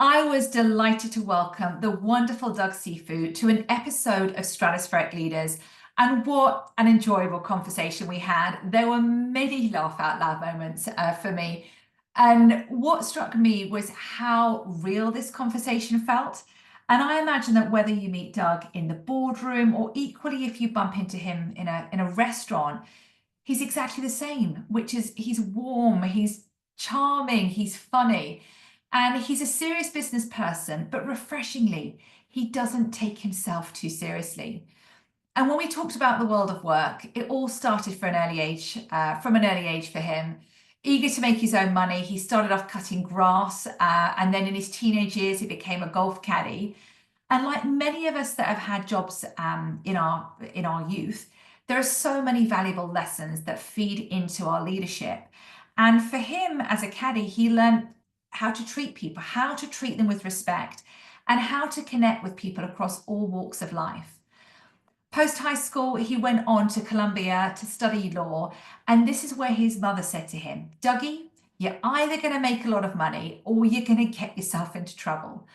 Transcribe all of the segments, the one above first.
I was delighted to welcome the wonderful Doug Cifu to an episode of Stratospheric Leaders. And what an enjoyable conversation we had. There were many laugh out loud moments for me. And what struck me was how real this conversation felt. And I imagine that whether you meet Doug in the boardroom or equally if you bump into him in a restaurant, he's exactly the same, which is he's warm, he's charming, he's funny. And he's a serious business person, but refreshingly, he doesn't take himself too seriously. And when we talked about the world of work, it all started from an early age for him. Eager to make his own money, he started off cutting grass, and then in his teenage years, he became a golf caddy. And like many of us that have had jobs in our youth, there are so many valuable lessons that feed into our leadership. And for him as a caddy, he learned how to treat people, how to treat them with respect, and how to connect with people across all walks of life. Post high school, he went on to Columbia to study law, and this is where his mother said to him, Dougie, you're either going to make a lot of money or you're going to get yourself into trouble.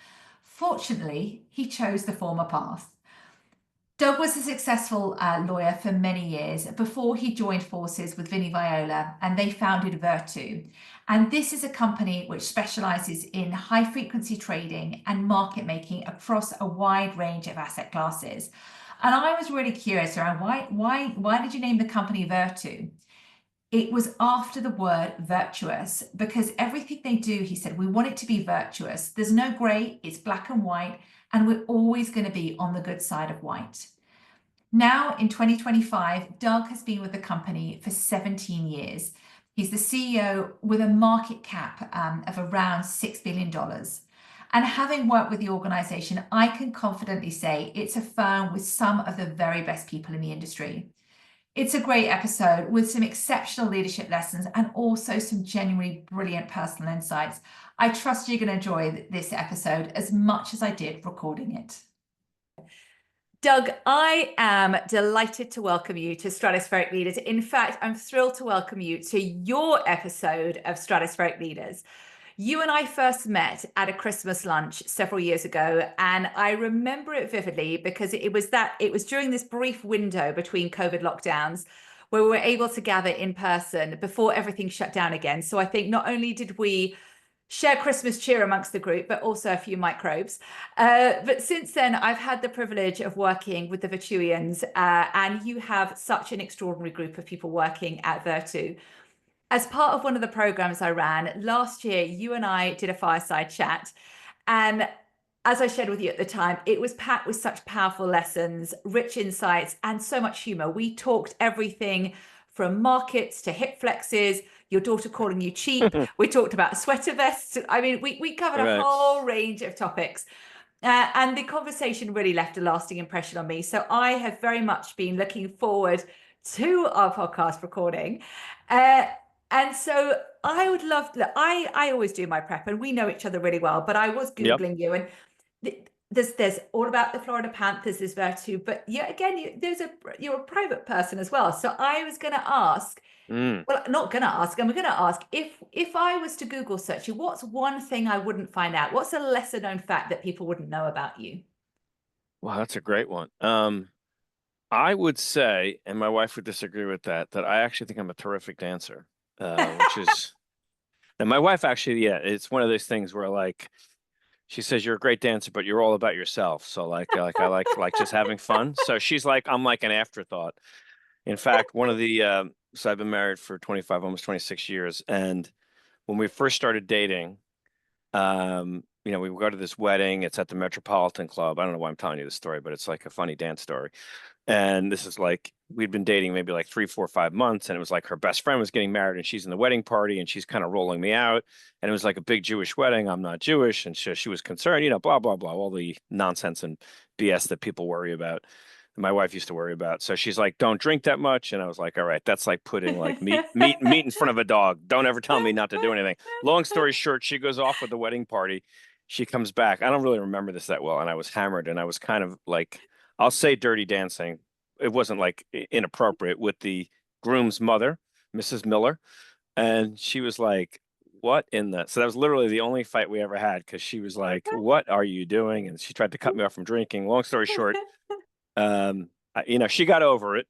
Fortunately, he chose the former path. Doug was a successful lawyer for many years before he joined forces with Vinnie Viola, and they founded Virtu. And this is a company which specializes in high frequency trading and market making across a wide range of asset classes. And I was really curious around why did you name the company Virtu? It was after the word virtuous, because everything they do, he said, we want it to be virtuous. There's no gray, it's black and white, and we're always going to be on the good side of white. Now in 2025, Doug has been with the company for 17 years. He's the CEO with a market cap of around $6 billion. And having worked with the organization, I can confidently say it's a firm with some of the very best people in the industry. It's a great episode with some exceptional leadership lessons and also some genuinely brilliant personal insights. I trust you're going to enjoy this episode as much as I did recording it. Doug, I am delighted to welcome you to Stratospheric Leaders. In fact, I'm thrilled to welcome you to your episode of Stratospheric Leaders. You and I first met at a Christmas lunch several years ago, and I remember it vividly because it was during this brief window between COVID lockdowns where we were able to gather in person before everything shut down again. So I think not only did we share Christmas cheer amongst the group, but also a few microbes. But since then, I've had the privilege of working with the Virtuians, and you have such an extraordinary group of people working at Virtu. As part of one of the programs I ran last year, you and I did a fireside chat. And as I shared with you at the time, it was packed with such powerful lessons, rich insights, and so much humor. We talked everything from markets to hip flexes, your daughter calling you cheap. We talked about sweater vests. I mean, we covered a whole range of topics. And the conversation really left a lasting impression on me. So I have very much been looking forward to our podcast recording. And so I would love to, I always do my prep and we know each other really well, but I was Googling you and there's all about the Florida Panthers, there's Virtu, but yeah, again, you're a private person as well. So I was going to ask, well, not going to ask, I'm going to ask if I was to Google search you, what's one thing I wouldn't find out? What's a lesser known fact that people wouldn't know about you? Wow, that's a great one. I would say, and my wife would disagree with that I actually think I'm a terrific dancer, which is, and my wife actually, yeah, it's one of those things where like, she says you're a great dancer, but you're all about yourself. So I like just having fun. So she's like, I'm like an afterthought. In fact, one of the, so I've been married for 25, almost 26 years. And when we first started dating, we go to this wedding. It's at the Metropolitan Club. I don't know why I'm telling you this story, but it's like a funny dance story. And this is like, we'd been dating maybe like 3, 4, 5 months. And it was like her best friend was getting married and she's in the wedding party and she's kind of rolling me out. And it was like a big Jewish wedding. I'm not Jewish. And she was concerned, blah, blah, blah, all the nonsense and BS that people worry about. My wife used to worry about. So she's like, don't drink that much. And I was like, all right, that's like putting like meat in front of a dog. Don't ever tell me not to do anything. Long story short, she goes off with the wedding party. She comes back. I don't really remember this that well. And I was hammered and I was kind of like, I'll say dirty dancing. It wasn't like inappropriate with the groom's mother, Mrs. Miller. And she was like, what in the, so that was literally the only fight we ever had because she was like, what are you doing? And she tried to cut me off from drinking. Long story short, she got over it,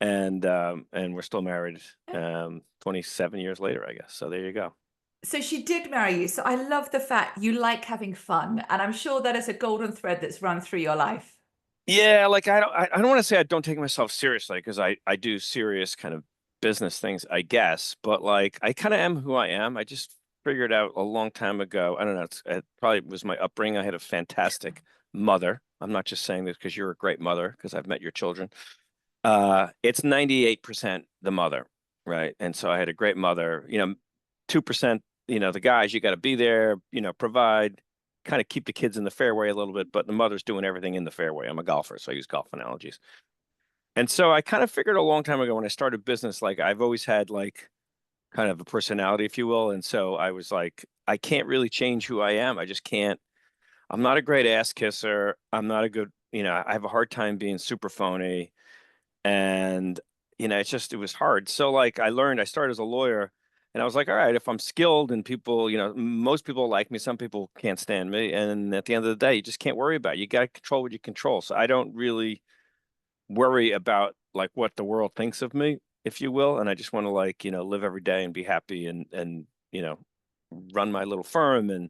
and we're still married 27 years later, I guess. So there you go. So she did marry you. So I love the fact you like having fun. And I'm sure that is a golden thread that's run through your life. Yeah, like I don't want to say I don't take myself seriously because I do serious kind of business things, I guess, but like I kind of am who I am. I just figured out a long time ago. I don't know, it probably was my upbringing. I had a fantastic mother. I'm not just saying this because you're a great mother because I've met your children. It's 98% the mother, right? And so I had a great mother, 2%, the guys, you got to be there, provide, kind of keep the kids in the fairway a little bit, but the mother's doing everything in the fairway. I'm a golfer, so I use golf analogies. And so I kind of figured a long time ago when I started business, like I've always had like kind of a personality, if you will. And so I was like, I can't really change who I am. I just can't. I'm not a great ass kisser. I'm not a good, I have a hard time being super phony. And it was hard. So like I started as a lawyer, and I was like, all right, if I'm skilled and people, most people like me, some people can't stand me, and at the end of the day, you just can't worry about it. You got to control what you control. So I don't really worry about like what the world thinks of me, if you will, and I just want to like, live every day and be happy, and run my little firm and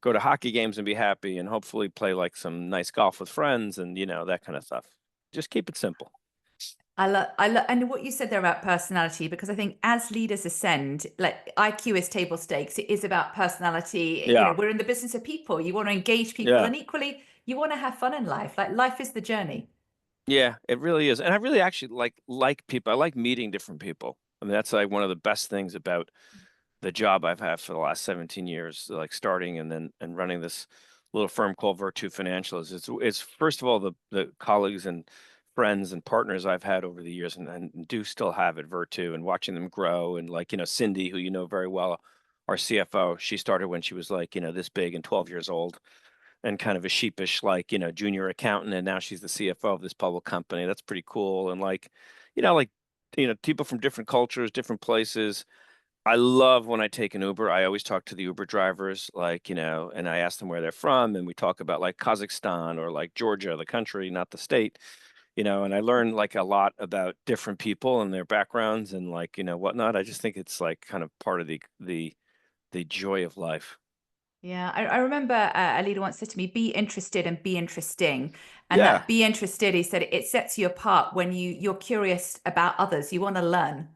go to hockey games and be happy, and hopefully play like some nice golf with friends, and that kind of stuff. Just keep it simple. And what you said there about personality, because I think as leaders ascend, like IQ is table stakes. It is about personality. Yeah. We're in the business of people. You want to engage people, Yeah. and equally, you want to have fun in life. Like life is the journey. Yeah, it really is. And I really actually like people. I like meeting different people. I mean, that's like one of the best things about the job I've had for the last 17 years, like starting and running this little firm called Virtu Financial. It's first of all the colleagues and friends and partners I've had over the years, and do still have at Virtu, and watching them grow, and like, Cindy, who you know very well, our CFO, she started when she was like, this big and 12 years old, and kind of a sheepish, like, junior accountant. And now she's the CFO of this public company. That's pretty cool. And people from different cultures, different places. I love when I take an Uber. I always talk to the Uber drivers, like, and I ask them where they're from. And we talk about like Kazakhstan or like Georgia, the country, not the state, and I learn like a lot about different people and their backgrounds and like, whatnot. I just think it's like kind of part of the joy of life. Yeah, I remember a leader once said to me, "Be interested and be interesting." And Yeah. that "be interested," he said, it sets you apart when you're curious about others. You want to learn.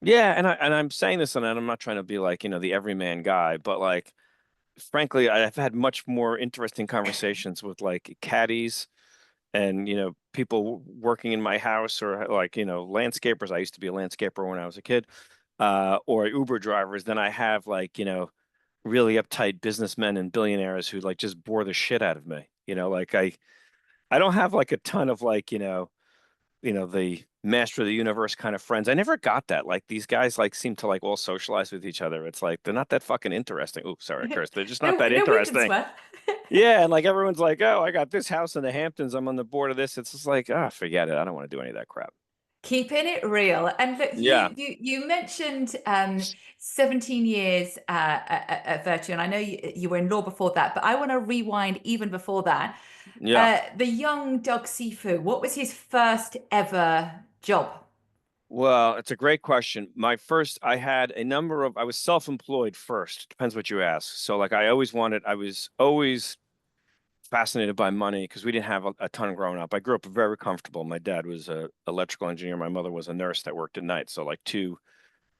Yeah, and I'm saying this, and I'm not trying to be like, the everyman guy, but like frankly, I've had much more interesting conversations with like caddies and people working in my house, or like, landscapers. I used to be a landscaper when I was a kid, or Uber drivers, than I have like, really uptight businessmen and billionaires who like just bore the shit out of me. Like I don't have like a ton of like, the master of the universe kind of friends. I never got that. Like these guys like seem to like all socialize with each other. It's like they're not that fucking interesting. Oops, sorry, Chris. They're just not No, that no, we can interesting. swear. Yeah, and like everyone's like, oh, I got this house in the Hamptons. I'm on the board of this. It's just like, ah, forget it. I don't want to do any of that crap. Keeping it real. And look, Yeah, you mentioned 17 years at Virtue, and I know you were in law before that, but I want to rewind even before that. yeah. The young Doug Cifu, what was his first ever job? Well, it's a great question. I had a number of, I was self-employed first. Depends what you ask. So like I was always fascinated by money because we didn't have a ton growing up. I grew up very comfortable. My dad was a electrical engineer. My mother was a nurse that worked at night. So like two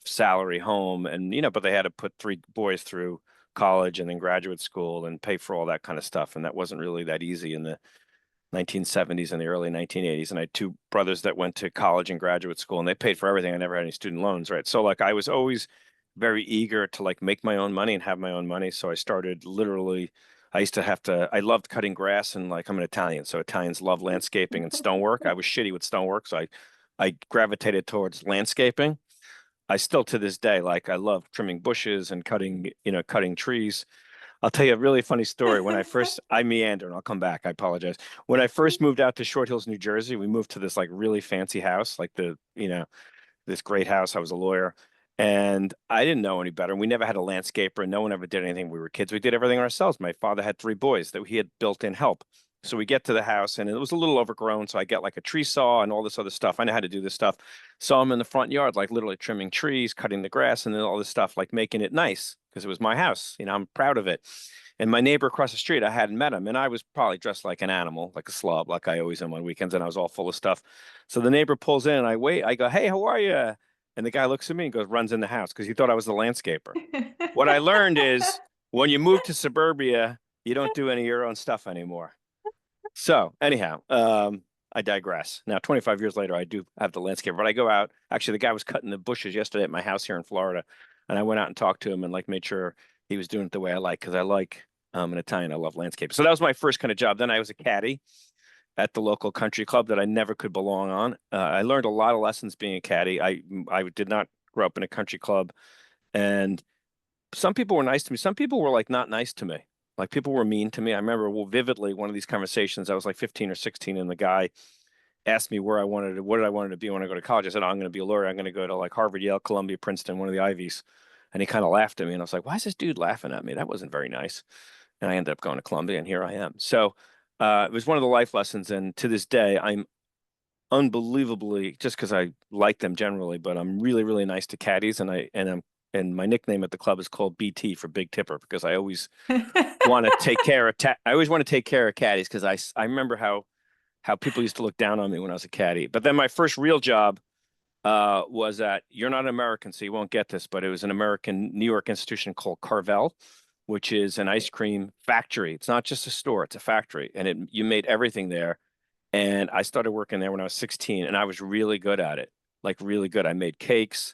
salary home, and but they had to put three boys through college and then graduate school and pay for all that kind of stuff. And that wasn't really that easy in the 1970s and the early 1980s. And I had two brothers that went to college and graduate school, and they paid for everything. I never had any student loans, right? So like I was always very eager to like make my own money and have my own money. So I started literally, I loved cutting grass, and like I'm an Italian, so Italians love landscaping and stonework. I was shitty with stonework, so I gravitated towards landscaping. I still to this day, like I love trimming bushes and cutting trees. I'll tell you a really funny story. I meander and I'll come back. I apologize. When I first moved out to Short Hills, New Jersey, we moved to this like really fancy house, like this great house. I was a lawyer. And I didn't know any better. We never had a landscaper, and no one ever did anything. We were kids. We did everything ourselves. My father had 3 boys that he had built in help. So we get to the house, and it was a little overgrown. So I get like a tree saw and all this other stuff. I know how to do this stuff. So I'm in the front yard, like literally trimming trees, cutting the grass, and then all this stuff, like making it nice because it was my house. I'm proud of it. And my neighbor across the street, I hadn't met him, and I was probably dressed like an animal, like a slob, like I always am on weekends, and I was all full of stuff. So the neighbor pulls in, and I wait. I go, "Hey, how are you?" And the guy looks at me and goes, runs in the house because he thought I was the landscaper. What I learned is when you move to suburbia, you don't do any of your own stuff anymore. So anyhow, I digress. Now, 25 years later, I do have the landscaper, but I go out. Actually, the guy was cutting the bushes yesterday at my house here in Florida, and I went out and talked to him and like made sure he was doing it the way I like because I like an Italian. I love landscape. So that was my first kind of job. Then I was a caddy at the local country club that I never could belong on. I learned a lot of lessons being a caddy. I did not grow up in a country club, and some people were nice to me. Some people were like not nice to me. Like people were mean to me. I remember vividly one of these conversations. I was like 15 or 16, and the guy asked me what did I wanted to be when I go to college. I said, oh, I'm going to be a lawyer. I'm going to go to like Harvard, Yale, Columbia, Princeton, one of the Ivies. And he kind of laughed at me, and I was like, why is this dude laughing at me? That wasn't very nice. And I ended up going to Columbia, and here I am. So it was one of the life lessons. And to this day, I'm unbelievably, just because I like them generally, but I'm really, really nice to caddies. And my nickname at the club is called BT for Big Tipper because I always want to take care of, I always want to take care of caddies because I remember how people used to look down on me when I was a caddy. But then my first real job was at, you're not American, so you won't get this, but it was an American New York institution called Carvel, which is an ice cream factory. It's not just a store, it's a factory. And you made everything there. And I started working there when I was 16, and I was really good at it, like really good. I made cakes,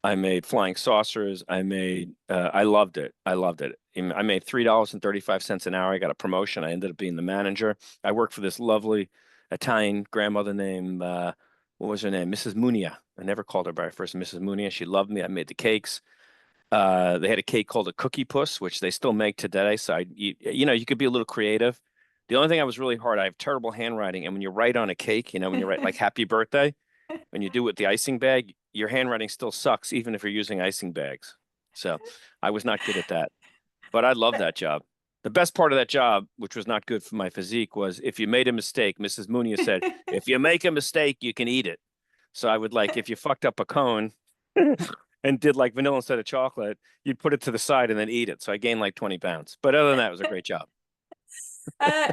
I made flying saucers, I loved it. I loved it. I made $3.35 an hour. I got a promotion. I ended up being the manager. I worked for this lovely Italian grandmother named, what was her name? Mrs. Munia. I never called her by her first name, Mrs. Munia. She loved me. I made the cakes. They had a cake called a Cookie Puss, which they still make today. So you could be a little creative. The only thing I was really hard, I have terrible handwriting. And when you write on a cake, when you write like happy birthday, when you do it with the icing bag, your handwriting still sucks, even if you're using icing bags. So I was not good at that, but I love that job. The best part of that job, which was not good for my physique, was if you made a mistake, Mrs. Munia said, if you make a mistake, you can eat it. So I would like, if you fucked up a cone and did like vanilla instead of chocolate, you'd put it to the side and then eat it. So I gained like 20 pounds. But other than that, it was a great job. And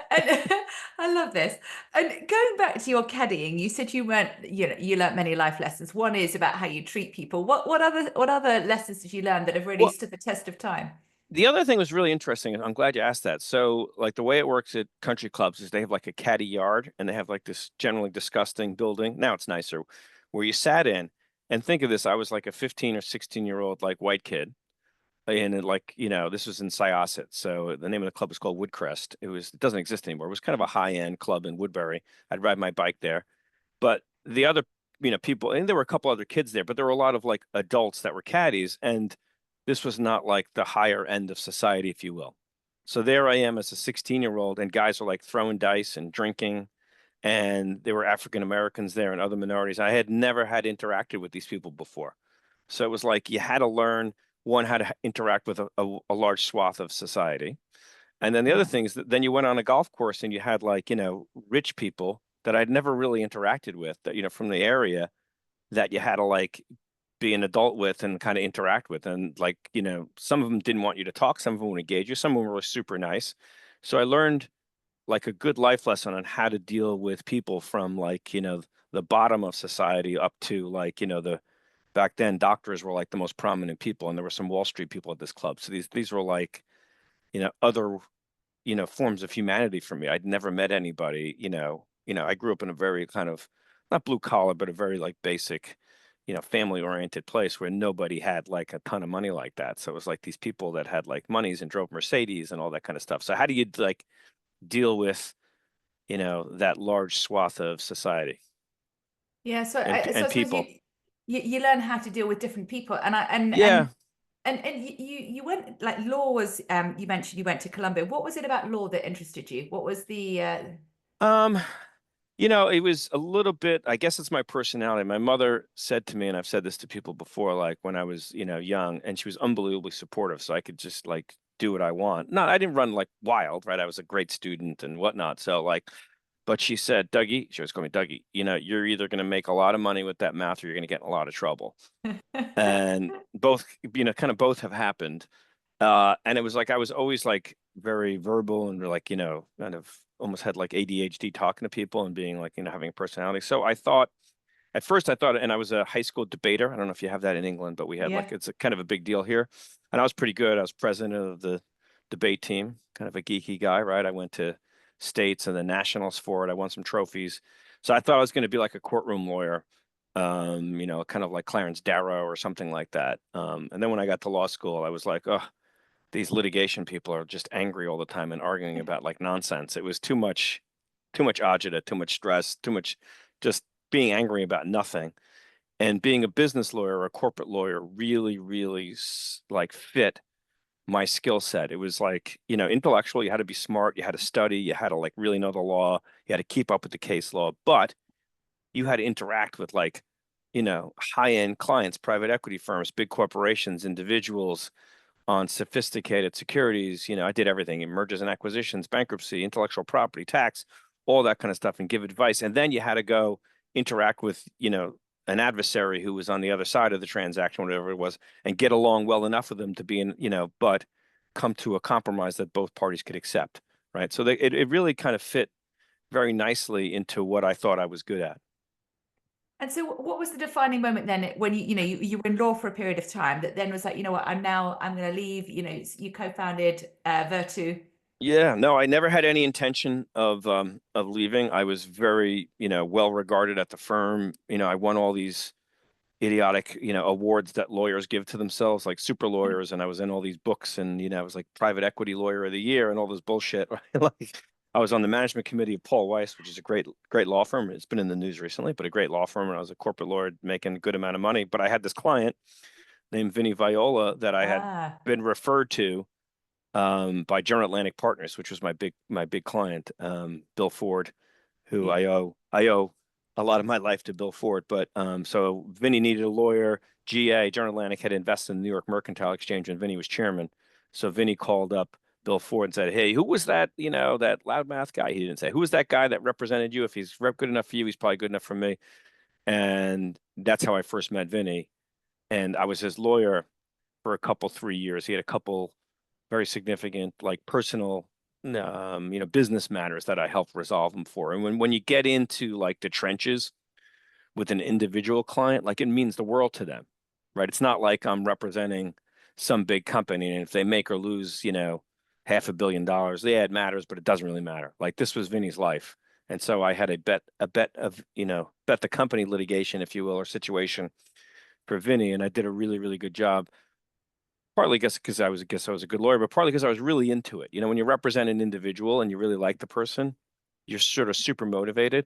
I love this. And going back to your caddying, you said you weren't, you learnt many life lessons. One is about how you treat people. What other lessons did you learn that have really Well, stood the test of time? the other thing was really interesting, and I'm glad you asked that. So, like the way it works at country clubs is they have like a caddy yard, and they have like this generally disgusting building. Now it's nicer, where you sat in. And think of this: I was like a 15 or 16-year-old like white kid, and this was in Syosset. So the name of the club was called Woodcrest. It doesn't exist anymore. It was kind of a high-end club in Woodbury. I'd ride my bike there, but the other people, and there were a couple other kids there, but there were a lot of like adults that were caddies, and this was not like the higher end of society, if you will. So there I am as a 16-year-old, and guys were like throwing dice and drinking, and there were African Americans there and other minorities. I had never had interacted with these people before. So it was like you had to learn, one, how to interact with a large swath of society. And then the other Yeah. thing is that then you went on a golf course and you had like, rich people that I'd never really interacted with, that, from the area, that you had to like be an adult with and kind of interact with. And like, some of them didn't want you to talk, some of them would engage you, some of them were super nice. So I learned like a good life lesson on how to deal with people from like, the bottom of society up to like, the back then doctors were like the most prominent people, and there were some Wall Street people at this club. So these were like, other, forms of humanity for me. I'd never met anybody, I grew up in a very kind of not blue collar, but a very like basic, family oriented place where nobody had like a ton of money like that. So it was like these people that had like monies and drove Mercedes and all that kind of stuff. So how do you like deal with, that large swath of society Yeah. So and I suppose people? you learn how to deal with different people, and I Yeah. and you went like law was you mentioned you went to Columbia. What was it about law that interested you? What was the Um, It was a little bit, I guess it's my personality. My mother said to me, and I've said this to people before, like when I was, young, and she was unbelievably supportive. So I could just like do what I want. No, I didn't run like wild, right? I was a great student and whatnot. So like, but she said, Dougie, she was calling me Dougie, you're either going to make a lot of money with that math or you're going to get in a lot of trouble. And both, kind of both have happened. And it was like I was always like very verbal and like, kind of almost had like ADHD talking to people and being like, having a personality. So I thought at first I thought, and I was a high school debater. I don't know if you have that in England, but we had like Yeah. it's a kind of a big deal here. And I was pretty good. I was president of the debate team, kind of a geeky guy, right? I went to states and the nationals for it. I won some trophies. So I thought I was going to be like a courtroom lawyer, kind of like Clarence Darrow or something like that. And then when I got to law school, I was like, oh, these litigation people are just angry all the time and arguing about like nonsense. It was too much agita, too much stress, too much just being angry about nothing. And being a business lawyer or a corporate lawyer really, really like fit my skill set. It was like, intellectual, you had to be smart, you had to study, you had to like really know the law, you had to keep up with the case law, but you had to interact with like, high-end clients, private equity firms, big corporations, individuals, on sophisticated securities. I did everything in mergers and acquisitions, bankruptcy, intellectual property, tax, all that kind of stuff, and give advice. And then you had to go interact with, an adversary who was on the other side of the transaction, whatever it was, and get along well enough with them to be in, but come to a compromise that both parties could accept. Right. So it really kind of fit very nicely into what I thought I was good at. And so what was the defining moment then when you were in law for a period of time that then was like, I'm going to leave, you co-founded Virtu. Yeah, no, I never had any intention of leaving. I was very, well regarded at the firm. I won all these idiotic, awards that lawyers give to themselves, like super lawyers, and I was in all these books and, I was like private equity lawyer of the year and all this bullshit. Right? Like I was on the management committee of Paul Weiss, which is a great law firm. It's been in the news recently, but a great law firm. And I was a corporate lawyer making a good amount of money. But I had this client named Vinnie Viola that I had been referred to by General Atlantic Partners, which was my big client, Bill Ford, who Yeah. I owe a lot of my life to Bill Ford. But so Vinny needed a lawyer. General Atlantic had invested in the New York Mercantile Exchange, and Vinny was chairman. So Vinny called up Bill Ford and said, "Hey, who was that? That loudmouth guy?" He didn't say, "Who was that guy that represented you? If he's good enough for you, he's probably good enough for me." And that's how I first met Vinny. And I was his lawyer for 3 years. He had a couple very significant, like personal, business matters that I helped resolve them for. And when you get into like the trenches with an individual client, like it means the world to them, right? It's not like I'm representing some big company and if they make or lose, $500 million, yeah, it matters, but it doesn't really matter. Like this was Vinny's life. And so I had a bet of, bet the company litigation, if you will, or situation for Vinny. And I did a really, really good job. Partly because I was a good lawyer, but partly because I was really into it. When you represent an individual and you really like the person, you're sort of super motivated.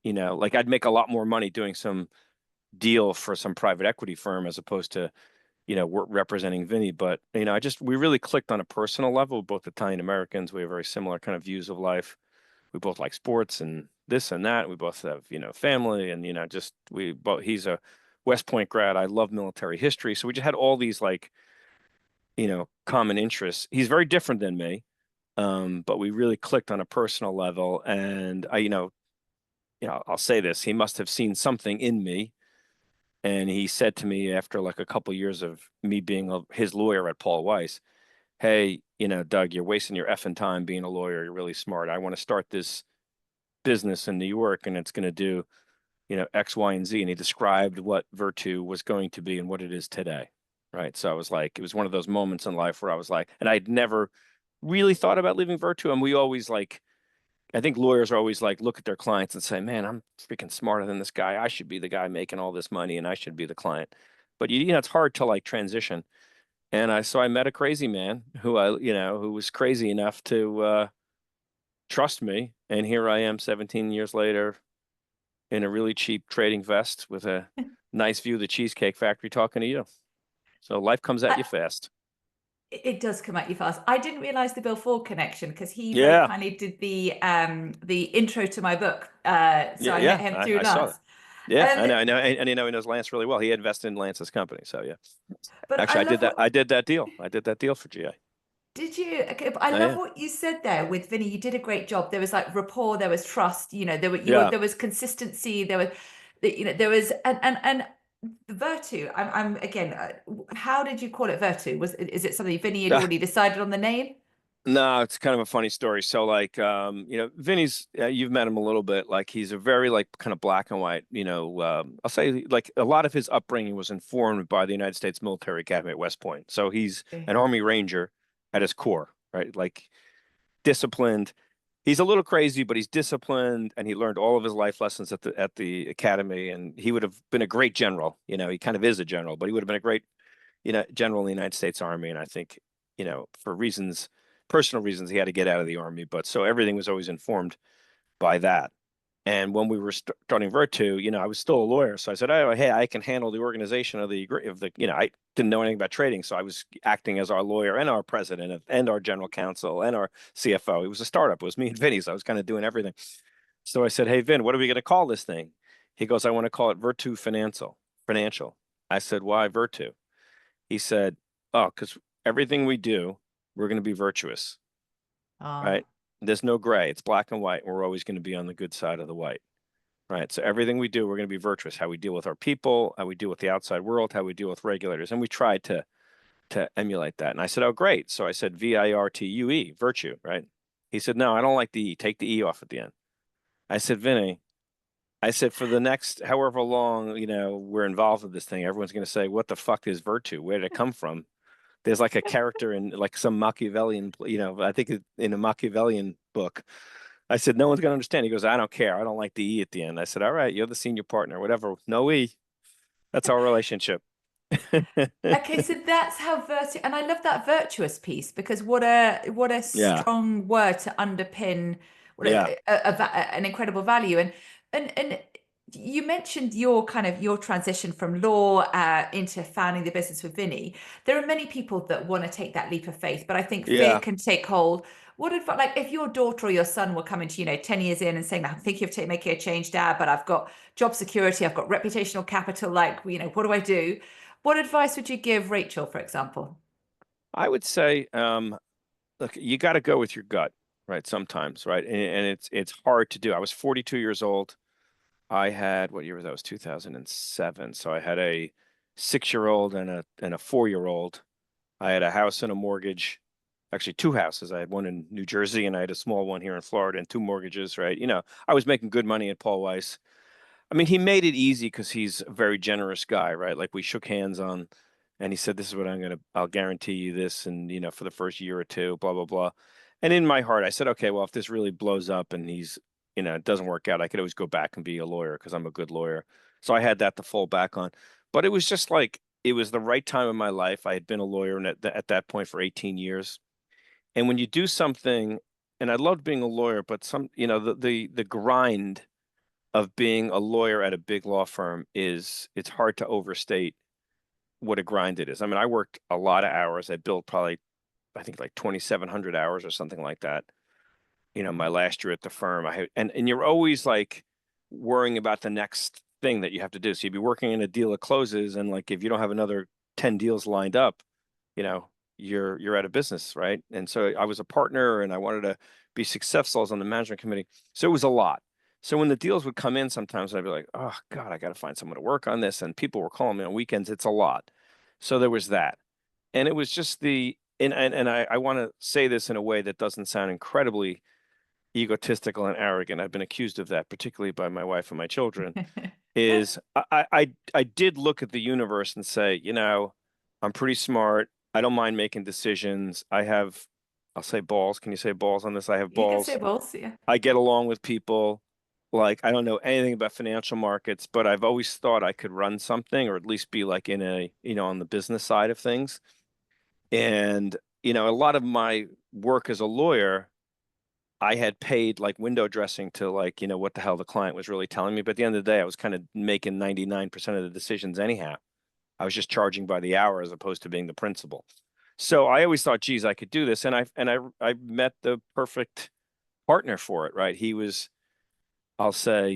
Like I'd make a lot more money doing some deal for some private equity firm as opposed to, representing Vinny. But, we really clicked on a personal level, both Italian Americans. We have very similar kind of views of life. We both like sports and this and that. We both have, family and, he's a West Point grad. I love military history. So we just had all these like, common interests. He's very different than me, but we really clicked on a personal level. And I'll say this: he must have seen something in me, and he said to me after like a couple of years of me being his lawyer at Paul Weiss, "Hey, Doug, you're wasting your effing time being a lawyer. You're really smart. I want to start this business in New York, and it's going to do, X, Y, and Z." And he described what Virtu was going to be and what it is today. Right. So I was like, it was one of those moments in life where I was like, and I'd never really thought about leaving Virtu. And we always like, I think lawyers are always like, look at their clients and say, man, I'm freaking smarter than this guy. I should be the guy making all this money and I should be the client. But it's hard to like transition. And so I met a crazy man who who was crazy enough to trust me. And here I am 17 years later in a really cheap trading vest with a nice view of the Cheesecake Factory talking to you. So life comes at you fast. It does come at you fast. I didn't realize the Bill Ford connection because he very Yeah. kindly did the intro to my book. So I met him through I saw that. Lance. Yeah, Um, I know, and he knows Lance really well. He invested in Lance's company, so yeah. but I Actually, love what I did that deal. I did that deal for GA. did you? Okay, but I Oh, love yeah. what you said there with Vinny. You did a great job. There was like rapport, there was trust. Yeah. There was consistency. There was and Virtu. I'm again. How did you call it Virtu? Is it something Vinny had already decided on the name? No, it's kind of a funny story. So like, Vinny's, you've met him a little bit. Like he's a very like kind of black and white, I'll say like a lot of his upbringing was informed by the United States Military Academy at West Point. So he's Okay. an Army Ranger at his core, right? Like disciplined. He's a little crazy, but he's disciplined and he learned all of his life lessons at the academy. And he would have been a great general. He kind of is a general, but he would have been a great, general in the United States Army. And I think, for personal reasons, he had to get out of the Army. But so everything was always informed by that. And when we were starting Virtu, I was still a lawyer. So I said, oh, hey, I can handle the organization of the, I didn't know anything about trading. So I was acting as our lawyer and our president and our general counsel and our CFO. It was a startup. It was me and Vinny. So I was kind of doing everything. So I said, hey, Vin, what are we going to call this thing? He goes, I want to call it Virtu Financial. I said, why Virtu? He said, oh, because everything we do, we're going to be virtuous, right? There's no gray. It's black and white. And we're always going to be on the good side of the white, right? So everything we do, we're going to be virtuous. How we deal with our people, how we deal with the outside world, how we deal with regulators. And we tried to emulate that. And I said, oh, great. So I said, VIRTUE, virtue, right? He said, no, I don't like the E. Take the E off at the end. I said, Vinny, I said, for the next however long, we're involved with this thing, everyone's going to say, what the fuck is virtue? Where did it come from? There's like a character in like some Machiavellian, I think in a Machiavellian book. I said, no one's going to understand. He goes, I don't care. I don't like the E at the end. I said, all right, you're the senior partner, whatever. No E. That's our relationship. Okay, so that's how and I love that virtuous piece because what a Yeah. strong word to underpin Yeah. an incredible value. And you mentioned your transition from law into founding the business with Vinny. There are many people that want to take that leap of faith, but I think fear Yeah. can take hold. What advice, like if your daughter or your son were coming to 10 years in and saying, I'm thinking of making a change, Dad, but I've got job security, I've got reputational capital, like, what do I do? What advice would you give Rachel, for example? I would say, look, you got to go with your gut, right? Sometimes, right? And it's hard to do. I was 42 years old. I had, what year was that? It was 2007. So I had a 6-year-old and a 4-year-old. I had a house and a mortgage, actually 2 houses. I had one in New Jersey and I had a small one here in Florida and 2 mortgages, right? I was making good money at Paul Weiss. I mean, he made it easy because he's a very generous guy, right? Like we shook hands on, and he said, "This is what I'll guarantee you this, and for the first year or two, blah blah blah." And in my heart, I said, "Okay, well, if this really blows up and it doesn't work out, I could always go back and be a lawyer because I'm a good lawyer." So I had that to fall back on. But it was just like it was the right time in my life. I had been a lawyer at that point for 18 years, and when you do something, and I loved being a lawyer, but the grind of being a lawyer at a big law firm it's hard to overstate what a grind it is. I mean, I worked a lot of hours. I built probably, I think like 2,700 hours or something like that. My last year at the firm, and you're always like worrying about the next thing that you have to do. So you'd be working in a deal that closes, and like if you don't have another 10 deals lined up, you know, you're out of business, right? And so I was a partner, and I wanted to be successful. I was on the management committee, so it was a lot. So when the deals would come in, sometimes I'd be like, "Oh God, I got to find someone to work on this." And people were calling me on weekends. It's a lot. So there was that, and it was just and I want to say this in a way that doesn't sound incredibly egotistical and arrogant. I've been accused of that, particularly by my wife and my children. Is I did look at the universe and say, I'm pretty smart. I don't mind making decisions. I'll say balls. Can you say balls on this? I have You can say balls. both, yeah. I get along with people. Like, I don't know anything about financial markets, but I've always thought I could run something or at least be like in on the business side of things. And, a lot of my work as a lawyer, I had paid like window dressing to like, what the hell the client was really telling me. But at the end of the day, I was kind of making 99% of the decisions anyhow. I was just charging by the hour as opposed to being the principal. So I always thought, geez, I could do this. And I met the perfect partner for it, right? He was, I'll say,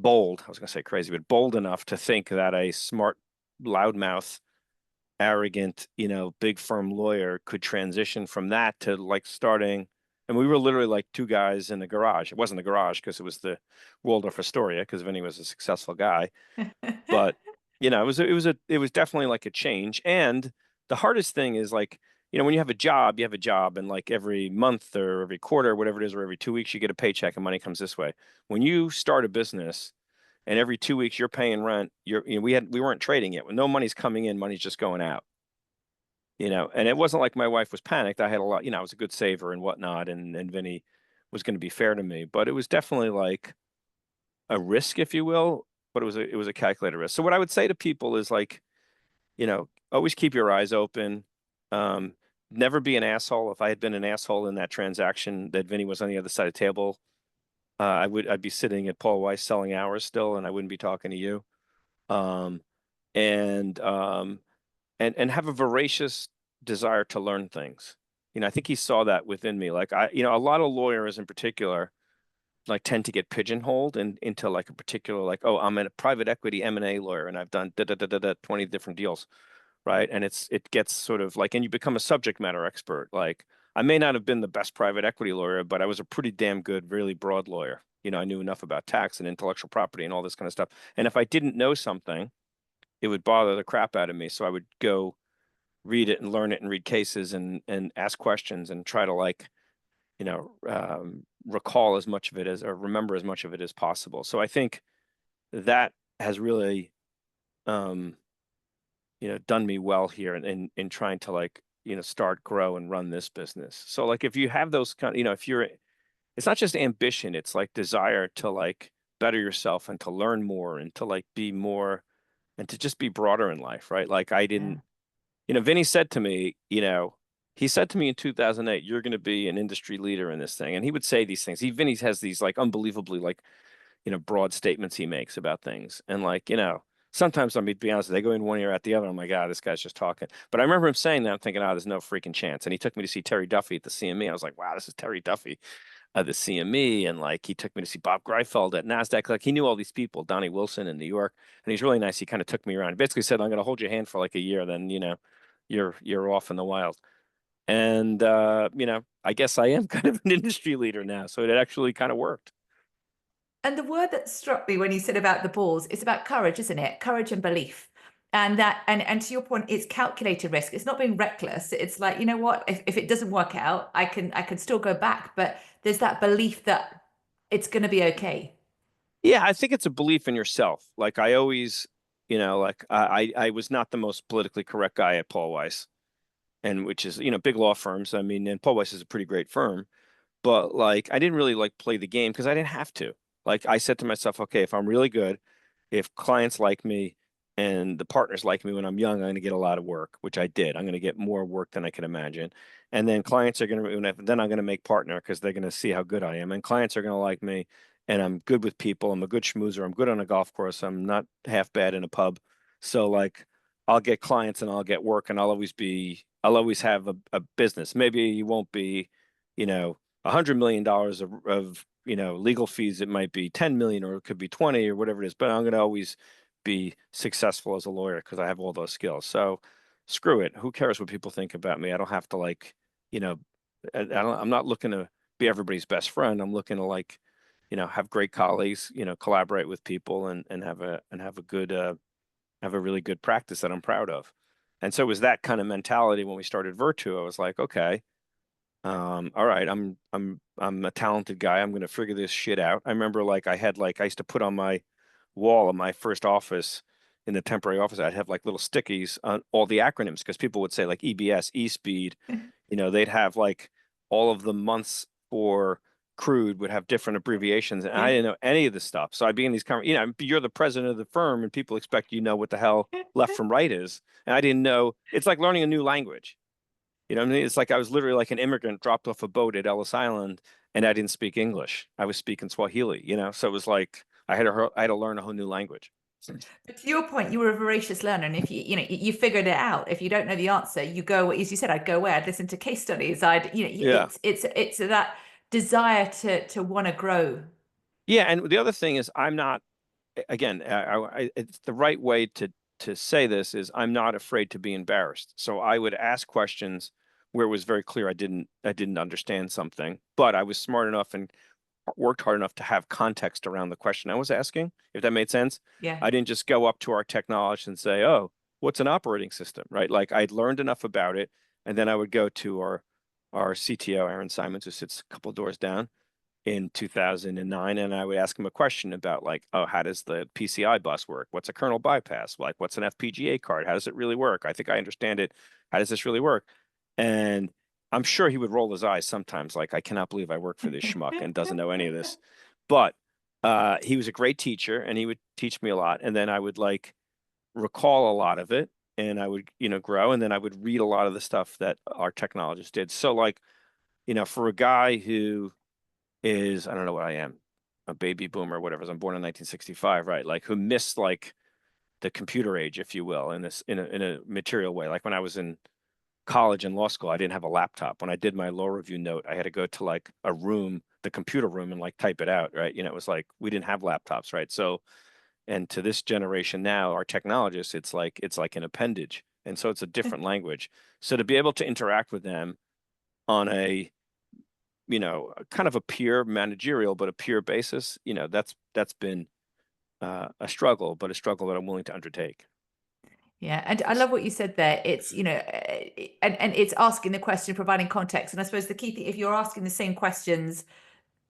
bold. I was going to say crazy, but bold enough to think that a smart, loudmouth, arrogant, big firm lawyer could transition from that to like starting. And we were literally like two guys in the garage. It wasn't the garage because it was the Waldorf Astoria because Vinny was a successful guy. But it was definitely like a change. And the hardest thing is like, when you have a job, and like every month or every quarter, whatever it is, or every 2 weeks, you get a paycheck and money comes this way. When you start a business and every 2 weeks you're paying rent, we weren't trading yet. When no money's coming in, money's just going out. And it wasn't like my wife was panicked. I had a lot, I was a good saver and whatnot, and Vinny was going to be fair to me, but it was definitely like a risk, if you will, but it was a calculated risk. So what I would say to people is like, always keep your eyes open. Um, Never be an asshole. If I had been an asshole in that transaction that Vinny was on the other side of the table, I'd be sitting at Paul Weiss selling hours still, and I wouldn't be talking to you. Um, and and have a voracious desire to learn things. I think he saw that within me. Like a lot of lawyers in particular, like tend to get pigeonholed into like a particular, like, oh, I'm a private equity M&A lawyer and I've done 20 different deals, right? And it gets sort of like, and you become a subject matter expert. Like I may not have been the best private equity lawyer, but I was a pretty damn good, really broad lawyer. I knew enough about tax and intellectual property and all this kind of stuff. And if I didn't know something, it would bother the crap out of me. So I would go read it and learn it and read cases and ask questions and try to like, recall as much of it as, or remember as much of it as possible. So I think that has really, done me well here in trying to like, start, grow, and run this business. So like, if you have those kind, it's not just ambition, it's like desire to like better yourself and to learn more and to like be more and to just be broader in life, right? Like I didn't, Vinny said to me, he said to me in 2008, you're going to be an industry leader in this thing. And he would say these things. Vinny has these like unbelievably like, broad statements he makes about things. And like, sometimes to be honest, they go in one ear out the other. I'm like, this guy's just talking. But I remember him saying that. I'm thinking, there's no freaking chance. And he took me to see Terry Duffy at the CME. I was like, wow, this is Terry Duffy at the CME. And like, he took me to see Bob Greifeld at NASDAQ. Like he knew all these people, Donnie Wilson in New York. And he's really nice. He kind of took me around. He basically said, I'm going to hold your hand for like a year. Then, you're off in the wild. And, I guess I am kind of an industry leader now. So it actually kind of worked. And the word that struck me when you said about the balls is about courage, isn't it? Courage and belief. And that, and to your point, it's calculated risk. It's not being reckless. It's like, you know what, if it doesn't work out, I can still go back. But there's that belief that it's going to be okay. Yeah, I think it's a belief in yourself. Like I always, like I was not the most politically correct guy at Paul Weiss, and which is, big law firms. I mean, and Paul Weiss is a pretty great firm, but like I didn't really like play the game because I didn't have to. Like I said to myself, okay, if I'm really good, if clients like me and the partners like me when I'm young, I'm going to get a lot of work, which I did. I'm going to get more work than I can imagine. And then clients are going to, then I'm going to make partner because they're going to see how good I am. And clients are going to like me and I'm good with people. I'm a good schmoozer. I'm good on a golf course. I'm not half bad in a pub. So like I'll get clients and I'll get work and I'll always have a business. Maybe you won't be, $100 million of legal fees. It might be 10 million or it could be 20 or whatever it is, but I'm going to always be successful as a lawyer because I have all those skills. So screw it. Who cares what people think about me? I don't have to like, I'm not looking to be everybody's best friend. I'm looking to like, have great colleagues, collaborate with people and have a good, have a really good practice that I'm proud of. And so it was that kind of mentality when we started Virtu. I was like, okay, all right, I'm a talented guy. I'm gonna figure this shit out. I remember like I used to put on my wall of my first office in the temporary office, I'd have like little stickies on all the acronyms because people would say like EBS, E-Speed, they'd have like all of the months for crude would have different abbreviations. And I didn't know any of this stuff. So I'd be in these you're the president of the firm and people expect what the hell left from right is. And I didn't know. It's like learning a new language. You know what I mean? It's like I was literally like an immigrant dropped off a boat at Ellis Island and I didn't speak English. I was speaking Swahili, So it was like I had to learn a whole new language. But to your point, you were a voracious learner, and if you figured it out. If you don't know the answer, you go, as you said, I'd go where? I'd listen to case studies. Yeah. It's that desire to want to grow. Yeah, and the other thing is, I'm not, again, it's the right way to say this is I'm not afraid to be embarrassed. So I would ask questions where it was very clear I didn't understand something, but I was smart enough and worked hard enough to have context around the question I was asking, if that made sense. Yeah. I didn't just go up to our technologist and say, "Oh, what's an operating system?" Right? Like I'd learned enough about it, and then I would go to our CTO, Aaron Simons, who sits a couple doors down, in 2009, and I would ask him a question about like, oh, how does the PCI bus work? What's a kernel bypass? Like, what's an FPGA card? How does it really work? I think I understand it. How does this really work? And I'm sure he would roll his eyes sometimes, like, I cannot believe I work for this schmuck and doesn't know any of this. But he was a great teacher, and he would teach me a lot. And then I would like recall a lot of it, and I would, grow. And then I would read a lot of the stuff that our technologists did. So like, for a guy who is, I don't know what I am, a baby boomer, whatever. I'm born in 1965, right? Like who missed like the computer age, if you will, in this in a material way. Like when I was in college and law school, I didn't have a laptop. When I did my law review note, I had to go to like a room, the computer room, and like type it out, right? It was like we didn't have laptops, right? So, and to this generation now, our technologists, it's like an appendage. And so it's a different language. So to be able to interact with them on a kind of a peer managerial, but a peer basis, that's been a struggle, but a struggle that I'm willing to undertake. Yeah, and I love what you said there. It's, and it's asking the question, providing context. And I suppose the key thing, if you're asking the same questions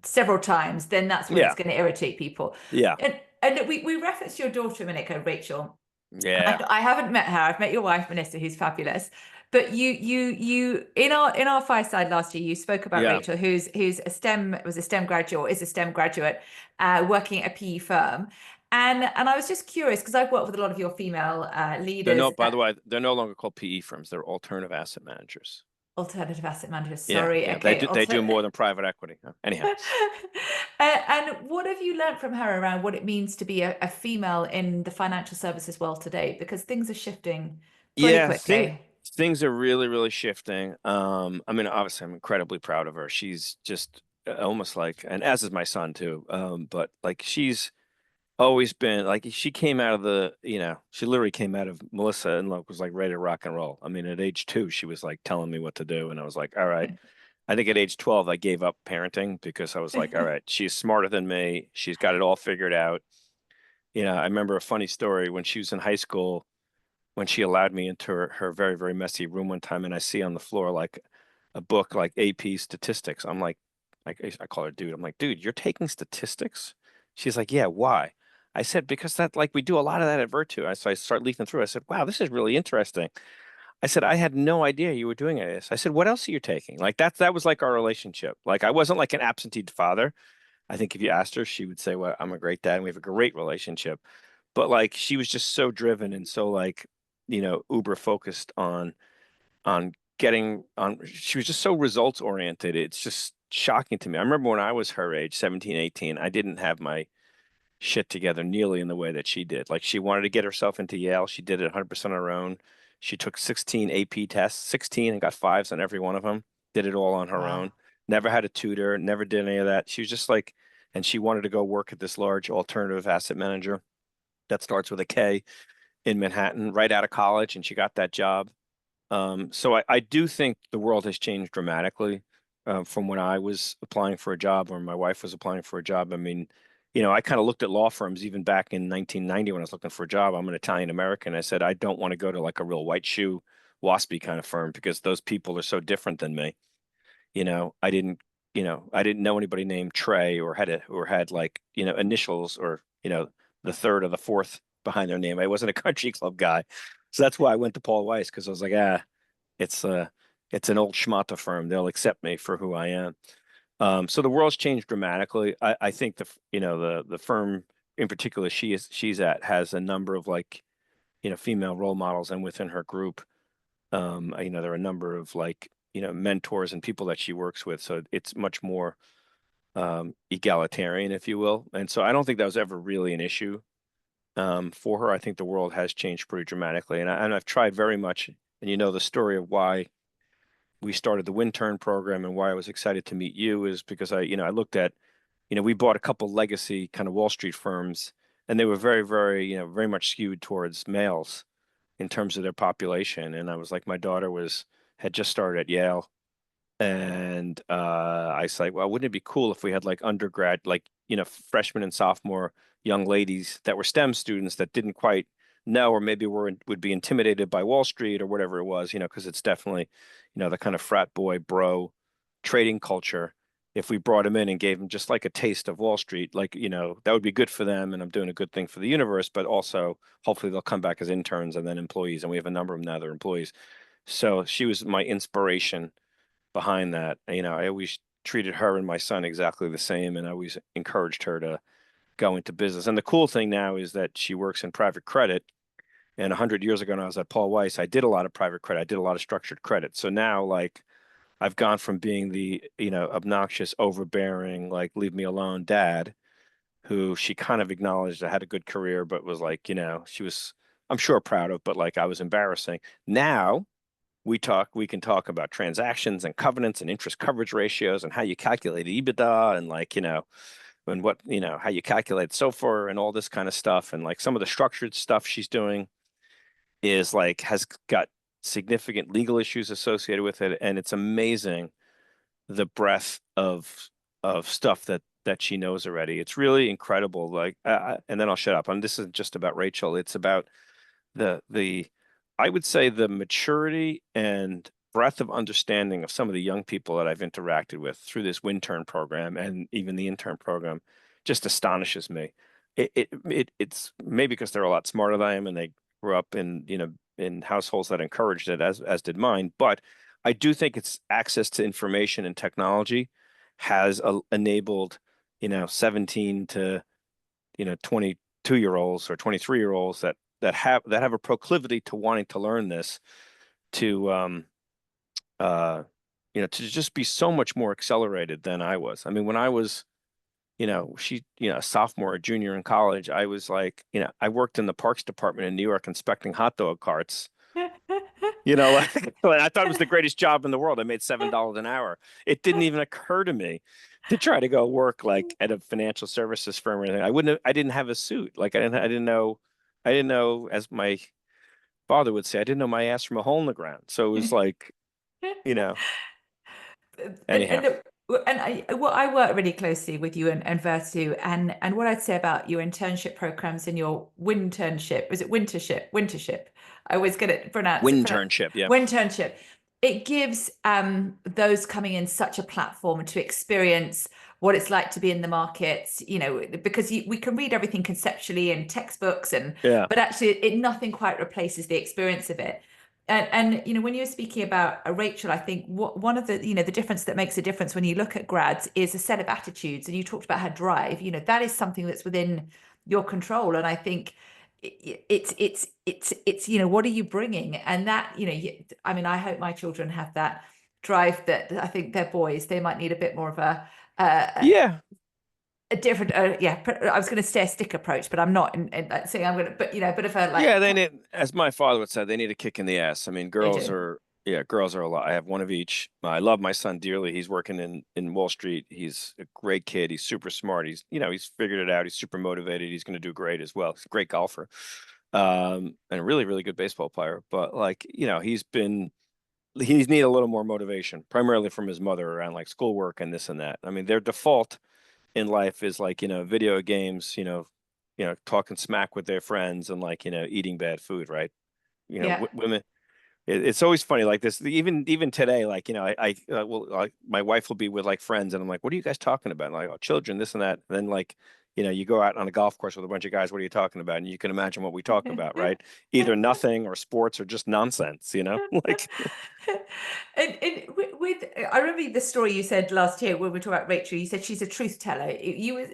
several times, then that's when Yeah. it's going to irritate people. Yeah. And we referenced your daughter a minute ago, Rachel. Yeah. I haven't met her. I've met your wife, Melissa, who's fabulous. But you in our fireside last year, you spoke about Yeah. Rachel, who's a STEM graduate, or is a STEM graduate, working at a PE firm. And I was just curious because I've worked with a lot of your female leaders. By the way, they're no longer called PE firms. They're alternative asset managers. Alternative asset managers. Yeah. Sorry. Yeah. Okay. They do more than private equity. Anyhow. And what have you learned from her around what it means to be a female in the financial services world today? Because things are shifting pretty Yeah, quickly. things are really, really shifting. I mean, obviously, I'm incredibly proud of her. She's just almost like, and as is my son too. But like she's always been like she came out of she literally came out of Melissa and like was like ready to rock and roll. I mean, at age 2, she was like telling me what to do, and I was like, all right. I think at age 12, I gave up parenting because I was like, all right, she's smarter than me. She's got it all figured out. I remember a funny story when she was in high school, when she allowed me into her very, very messy room one time, and I see on the floor like a book like AP statistics. I'm like, I call her dude. I'm like, dude, you're taking statistics? She's like, yeah, why? I said, because that like we do a lot of that at Virtu. So I start leafing through. I said, wow, this is really interesting. I said, I had no idea you were doing this. I said, what else are you taking? Like that was like our relationship. Like I wasn't like an absentee father. I think if you asked her, she would say, well, I'm a great dad and we have a great relationship. But like she was just so driven and so like, uber focused on getting on. She was just so results oriented. It's just shocking to me. I remember when I was her age, 17, 18, I didn't have my shit together nearly in the way that she did. Like she wanted to get herself into Yale. She did it 100% on her own. She took 16 AP tests, 16, and got 5s on every one of them. Did it all on her Wow. own. Never had a tutor, never did any of that. She was just like, and she wanted to go work at this large alternative asset manager that starts with a K in Manhattan right out of college. And she got that job. So I do think the world has changed dramatically from when I was applying for a job or my wife was applying for a job. I mean, I kind of looked at law firms even back in 1990 when I was looking for a job. I'm an Italian American. I said, I don't want to go to like a real white shoe, waspy kind of firm because those people are so different than me. I didn't know anybody named Trey or had like, initials or, the third or the fourth behind their name. I wasn't a country club guy. So that's why I went to Paul Weiss because I was like, it's an old schmata firm. They'll accept me for who I am. So the world's changed dramatically. I think the firm in particular she's at has a number of like, female role models, and within her group, there are a number of like, mentors and people that she works with. So it's much more egalitarian, if you will. And so I don't think that was ever really an issue for her. I think the world has changed pretty dramatically. And I've tried very much, and you know the story of why we started the Wintern program and why I was excited to meet you is because I looked at, we bought a couple legacy kind of Wall Street firms, and they were very, very, very much skewed towards males in terms of their population. And I was like, my daughter had just started at Yale. And I was like, well, wouldn't it be cool if we had like undergrad, like, freshman and sophomore young ladies that were STEM students that didn't quite know, or maybe would be intimidated by Wall Street or whatever it was, because it's definitely, the kind of frat boy bro trading culture. If we brought them in and gave them just like a taste of Wall Street, like, that would be good for them. And I'm doing a good thing for the universe, but also hopefully they'll come back as interns and then employees. And we have a number of them now, they're employees. So she was my inspiration behind that. I always treated her and my son exactly the same, and I always encouraged her to go into business. And the cool thing now is that she works in private credit. And 100 years ago, when I was at Paul Weiss, I did a lot of private credit. I did a lot of structured credit. So now, like, I've gone from being the, obnoxious, overbearing, like, leave me alone dad, who she kind of acknowledged I had a good career, but was like, she was, I'm sure, proud of, but like I was embarrassing. Now we can talk about transactions and covenants and interest coverage ratios and how you calculate EBITDA and like, and what, how you calculate SOFR and all this kind of stuff. And like some of the structured stuff she's doing is like, has got significant legal issues associated with it. And it's amazing the breadth of stuff that she knows already. It's really incredible. Like, and then I'll shut up. And this isn't just about Rachel. It's about the I would say the maturity and breadth of understanding of some of the young people that I've interacted with through this Wintern program and even the intern program just astonishes me. It's maybe because they're a lot smarter than I am and they grew up in households that encouraged it as did mine. But I do think it's access to information and technology has enabled 17 to 22-year-olds or 23-year-olds that have a proclivity to wanting to learn this to to just be so much more accelerated than I was. I mean, when I was a sophomore or junior in college, I was like, I worked in the parks department in New York inspecting hot dog carts. Like I thought it was the greatest job in the world. I made $7 an hour. It didn't even occur to me to try to go work like at a financial services firm or anything. I didn't have a suit. Like I didn't know, as my father would say, I didn't know my ass from a hole in the ground. So it was like, anyhow. I work really closely with you and Virtu, and what I'd say about your internship programs and your winternship, is it wintership? I always get it pronounced. Winternship, yeah. Winternship. It gives those coming in such a platform to experience what it's like to be in the markets, because we can read everything conceptually in textbooks but actually nothing quite replaces the experience of it. And when you were speaking about Rachel, I think one of the the difference that makes a difference when you look at grads is a set of attitudes. And you talked about her drive. That is something that's within your control. And I think it's what are you bringing? And that I mean, I hope my children have that drive. That I think they're boys. They might need a bit more of a different I was going to say a stick approach, but I'm not saying I'm going to, but but if I like, they need, as my father would say, they need a kick in the ass. I mean, girls are a lot. I have one of each. I love my son dearly. He's working in Wall Street. He's a great kid. He's super smart. He's he's figured it out. He's super motivated. He's going to do great as well. He's a great golfer, and a really, really good baseball player. But like, he's need a little more motivation, primarily from his mother around like schoolwork and this and that. I mean, their default in life is like, video games, talking smack with their friends and like, eating bad food, right? Women, it's always funny like this. Even today, like, my wife will be with like friends and I'm like, what are you guys talking about? And like, oh, children, this and that. And then like, you go out on a golf course with a bunch of guys. What are you talking about? And you can imagine what we talk about, right? Either nothing or sports or just nonsense, like. I remember the story you said last year when we talked about Rachel. You said she's a truth teller.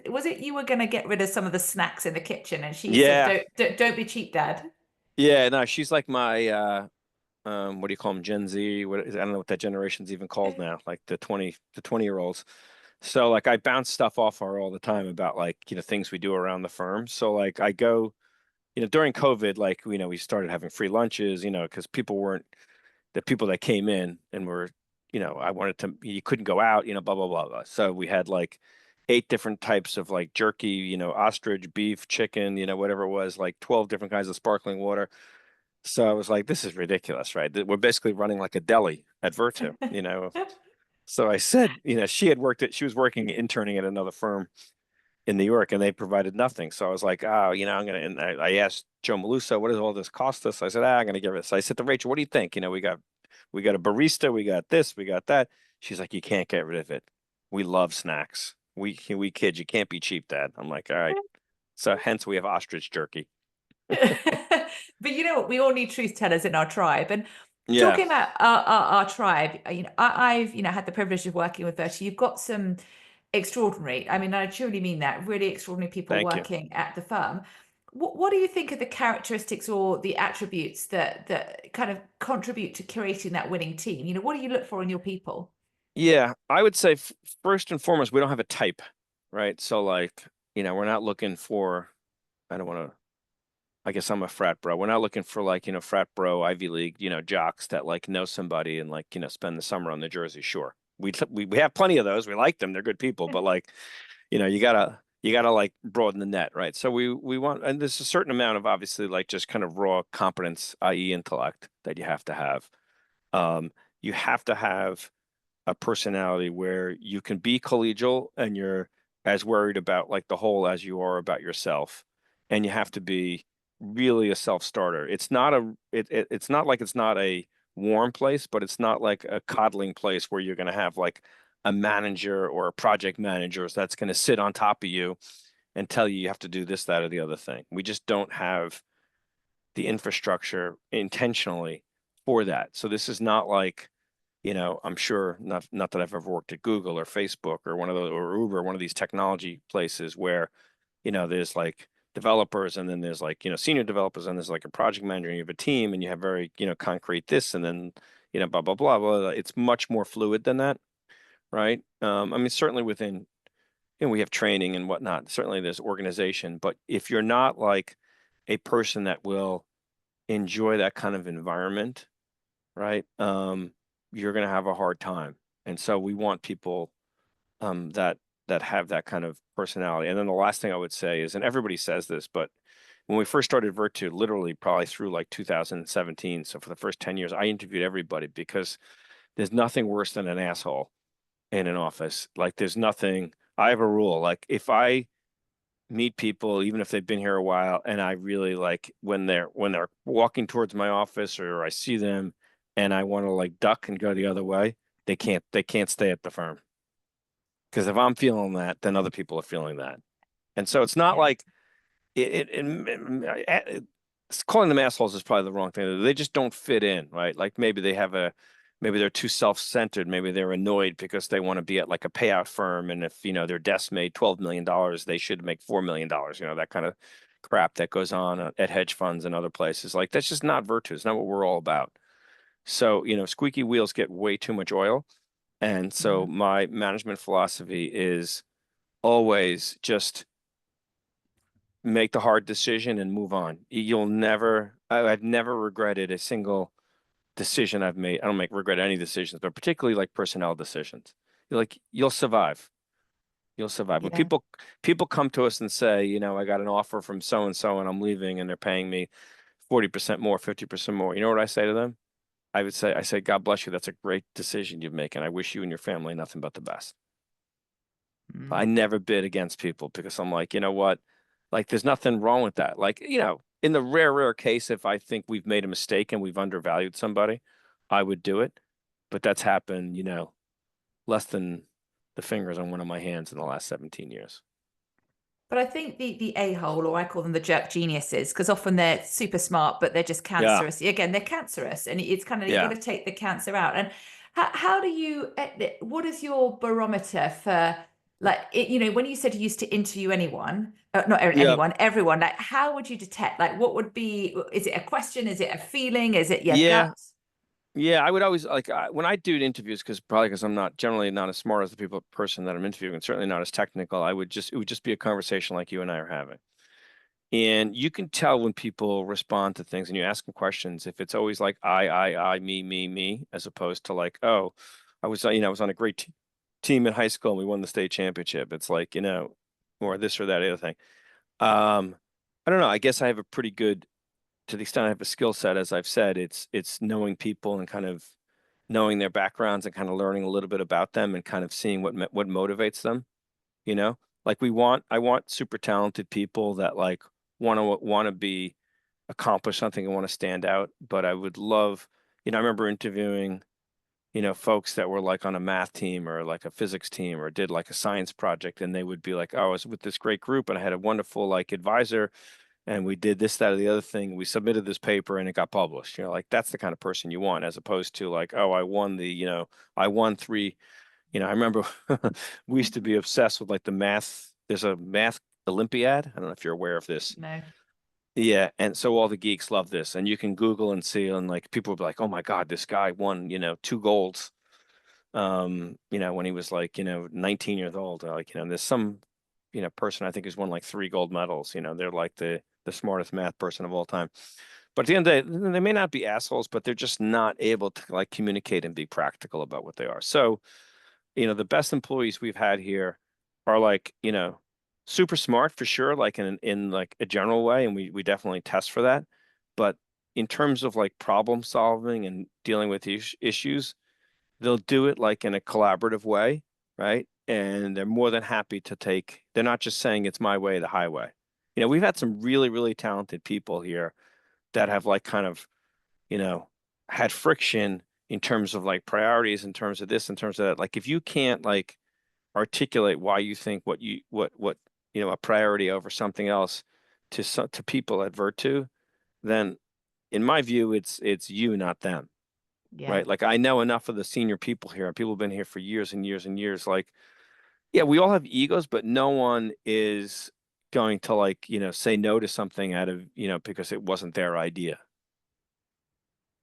Was it you were going to get rid of some of the snacks in the kitchen, and she said, "Don't be cheap, Dad." Yeah, no, she's like my what do you call them, Gen Z? I don't know what that generation's even called now, like the 20-year-olds. So like I bounce stuff off her all the time about like things we do around the firm. So like I go during COVID, like, we started having free lunches, because the people that came in and were, you couldn't go out, blah, blah, blah, blah. So we had like 8 different types of like jerky, ostrich, beef, chicken, whatever it was, like 12 different kinds of sparkling water. So I was like, this is ridiculous, right? We're basically running like a deli at Virtu. So I said, she was working, interning at another firm in New York, and they provided nothing. So I was like, oh, and I asked Joe Maluso, what does all this cost us? I said, I'm going to give it. So I said to Rachel, what do you think? We got a barista, we got this, we got that. She's like, you can't get rid of it. We love snacks. We kids, you can't be cheap, Dad. I'm like, all right. So hence we have ostrich jerky. But you know what? We all need truth tellers in our tribe. And Yeah. talking about our tribe, I've had the privilege of working with Virtu. You've got some extraordinary, I mean, I truly mean that, really extraordinary people Thank you. working at the firm. What do you think are the characteristics or the attributes that kind of contribute to creating that winning team? What do you look for in your people? Yeah, I would say first and foremost, we don't have a type, right? So like, we're not looking for, I don't want to, I guess I'm a frat bro. We're not looking for like, frat bro, Ivy League, jocks that like know somebody and like, spend the summer on the Jersey Shore. We have plenty of those. We like them. They're good people, but like, you gotta like broaden the net, right? So we want, and there's a certain amount of obviously like just kind of raw competence, i.e. intellect, that you have to have. You have to have a personality where you can be collegial and you're as worried about like the whole as you are about yourself. And you have to be really a self-starter. It's not it's not like it's not a warm place, but it's not like a coddling place where you're going to have like a manager or a project manager that's going to sit on top of you and tell you have to do this, that, or the other thing. We just don't have the infrastructure intentionally for that. So this is not like, I'm sure not that I've ever worked at Google or Facebook or one of those, or Uber, one of these technology places where, there's like developers and then there's like, senior developers and there's like a project manager and you have a team and you have very, concrete this and then, blah, blah, blah, blah. It's much more fluid than that. Right. I mean, certainly within, we have training and whatnot. Certainly there's organization, but if you're not like a person that will enjoy that kind of environment, right? You're going to have a hard time. And so we want people that have that kind of personality. And then the last thing I would say is, and everybody says this, but when we first started Virtu, literally probably through like 2017, so for the first 10 years, I interviewed everybody because there's nothing worse than an asshole in an office. Like there's nothing, I have a rule, like if I meet people, even if they've been here a while, and I really like when they're walking towards my office or I see them and I want to like duck and go the other way, they can't stay at the firm. Because if I'm feeling that, then other people are feeling that. And so it's not like calling them assholes is probably the wrong thing. They just don't fit in, right? Like maybe they're too self-centered. Maybe they're annoyed because they want to be at like a payout firm. And if, their desk made $12 million, they should make $4 million, that kind of crap that goes on at hedge funds and other places. Like that's just not Virtu. It's not what we're all about. So, squeaky wheels get way too much oil. And so my management philosophy is always just make the hard decision and move on. I've never regretted a single decision I've made. I don't regret any decisions, but particularly like personnel decisions. You'll survive. You'll survive. Yeah. When people come to us and say, I got an offer from so and so and I'm leaving and they're paying me 40% more, 50% more. You know what I say to them? I say, God bless you. That's a great decision you've made. And I wish you and your family nothing but the best. I never bid against people because I'm like, you know what? Like, there's nothing wrong with that. Like, in the rare case, if I think we've made a mistake and we've undervalued somebody, I would do it. But that's happened, less than the fingers on one of my hands in the last 17 years. But I think the a-hole, or I call them the jerk geniuses, because often they're super smart, but they're just cancerous. Yeah. Again, they're cancerous, and it's kind of, you've got to take the cancer out. And how do you, what is your barometer for, like, when you said you used to interview anyone, not anyone, everyone, like, how would you detect, like, what would be, is it a question? Is it a feeling? Is it your guts? Yeah, I would always like when I do interviews, because I'm not generally not as smart as the person that I'm interviewing, and certainly not as technical. It would just be a conversation like you and I are having. And you can tell when people respond to things and you ask them questions, if it's always like I, me, as opposed to like, oh, I was, I was on a great team in high school and we won the state championship. It's like, or this or that other thing. I don't know. I guess I have a pretty good, to the extent I have a skill set, as I've said, it's knowing people and kind of knowing their backgrounds and kind of learning a little bit about them and kind of seeing what motivates them, you know? Like I want super talented people that like want to be accomplish something and want to stand out. But I would love, I remember interviewing, folks that were like on a math team or like a physics team or did like a science project, and they would be like, oh, I was with this great group and I had a wonderful like advisor and we did this, that, or the other thing. We submitted this paper and it got published. Like that's the kind of person you want, as opposed to like, oh, I won three. I remember we used to be obsessed with like the math. There's a math Olympiad. I don't know if you're aware of this. No. Yeah, and so all the geeks love this, and you can Google and see, and like people will be like, "Oh my God, this guy won, two golds." When he was like, 19 years old. Like, there's some, person I think who's won like 3 gold medals. They're like the smartest math person of all time. But at the end of the day, they may not be assholes, but they're just not able to like communicate and be practical about what they are. So, the best employees we've had here are like, super smart for sure, like in like a general way, and we definitely test for that. But in terms of like problem solving and dealing with issues, they'll do it like in a collaborative way, right? And they're more than happy to they're not just saying it's my way, the highway. We've had some really, really talented people here that have like kind of, had friction in terms of like priorities, in terms of this, in terms of that. Like if you can't like articulate why you think what a priority over something else to people at Virtu, then in my view, it's you, not them. Yeah. Right. Like I know enough of the senior people here, and people have been here for years and years and years. Like, yeah, we all have egos, but no one is going to like, say no to something out of, because it wasn't their idea.